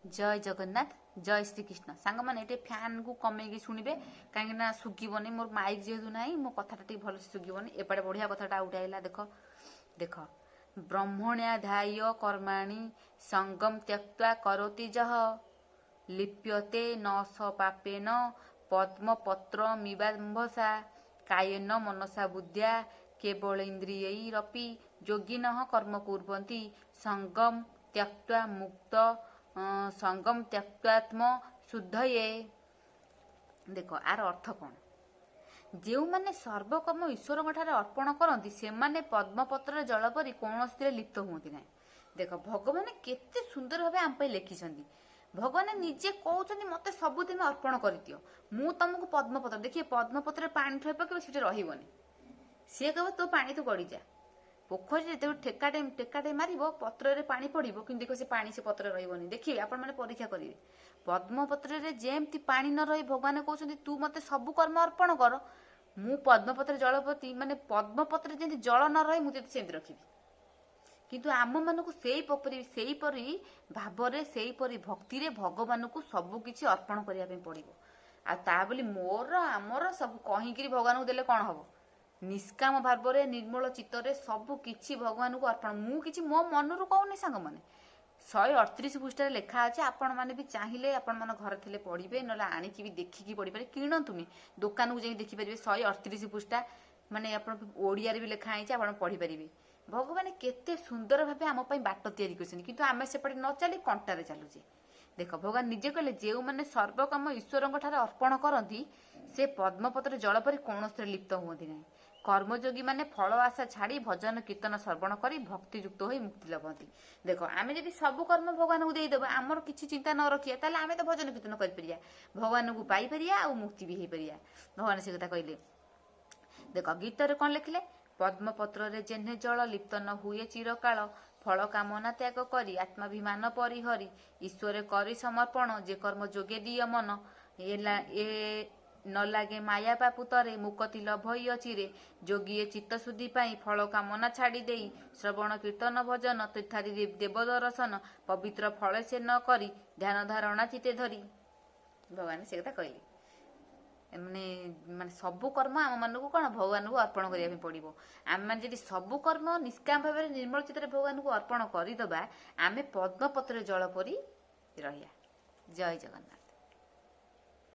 जय जगन्नाथ जय श्रीकृष्ण सांग मैंने फैन को कमेगी शुणे कहीं सुगीबनी मोर माइक जेहेतु ना मो कथा भल सुगीबनी एपटे बढ़िया कथाटा उठाइला देख देख ब्रह्मण्याध्याय कर्माणि संगम त्यक्त्वा करोति जह लिप्यते न स पापेन पद्म पत्र मिवाम्भसा कायेन मनसा बुद्ध्या केवल इंद्रियैरपि योगिनः कर्म कुर्वन्ति संगम त्यक्त्वा मुक्त संगम त्यक्त्वात्म शुद्धये। देख आर अर्थ कौन जो मैंने सर्वकर्म ईश्वर अर्पण करती से माने पद्मपत्र जल परी कौन लिप्त हूँ ना। देख भगवान केते सुंदर भाव आम लिखिं भगवान निजे कहते मत सबुदिन अर्पण कर दियो मु तुमको पद्मपत्र देखिए पद्मपत्र पानी ठोई पकेब से रही सी कह तो पानी तू गड़ी जा पोखरी टेकाटे मार पत्र पानी पड़ो कि देख से पानी से पत्र रही देखिए आपण मैंने परीक्षा करेंगे पद्मपत्र जमती पानी न रही भगवान कहते तू मत सबु कर्म अर्पण कर मु पद्मपत्र जलपति माने पद्मपत्र जमी जल न रही मुझे सेमती रखी किंतु आम मानक से भाव से भक्ति भगवान को सबकि अर्पण करने पड़ो आ बोली मोर आमर सब कहीकि भगवान को देले कौन हम निष्काम भाव में निर्मल चित्तर सबकि भगवान को अर्पण मुझे मो मनरू कहूनी सांग मैंने 138 पृष्ठ लेखा अच्छे आपण मैंने भी चाहिए आपण मैंने घर थे पढ़े ना आणिकी भी देखिकी पढ़ी पारे किणतुनि दुकान को जाइए देखिपारे 138 पृष्ठ माने ओडिया भी लिखाई आप पढ़ी पारे भगवान केते सुंदर भाव आम बाट तैयारी कर आम सेपटे न चली कंटारे चलुचे। देख भगवान निजे कहले जो मैंने सर्वकर्म ईश्वर अर्पण करती से पद्मपत्र जल परी कौन लिप्त हूँ ना। कर्मयोगी माने फल आशा छाड़ी भजन कीर्तन श्रवण कर भक्तियुक्त हो मुक्ति लभंती। देख आम जब सब कर्म भगवान को देदेव आमर किसी चिंता न रखिए ताले आम तो भजन कीर्तन कर भगवान को पाई आ मुक्ति भी हो पार भगवान से कथा कहले। देख गीतर कौन लिखले पद्मपत्र जेह्ने जल लिप्त न हुए चिरकाल फल कामना त्याग करी आत्माभिमान परिहरी ईश्वर करी समर्पण जे कर्म जोगे दिय मन ए न लागे माया पापुतरे मुक्ति लभई अचिरे जोगिए चित्तशुद्धि पाई फल कामना छाड़ी देई श्रवण कीर्तन भजन तीर्थारी देव दर्शन पवित्र फल से न करी ध्यान धारणा चिते धरी भगवान से कथा कहले माने सबु कर्म आम मान को कौन भगवान को अर्पण करने पड़ो आम मैंने जब सबु कर्म निष्काम भाव में निर्मल चित्त भगवान को अर्पण करदे आम पद्मपत्र जल परी रहिया। जय जगन्नाथ।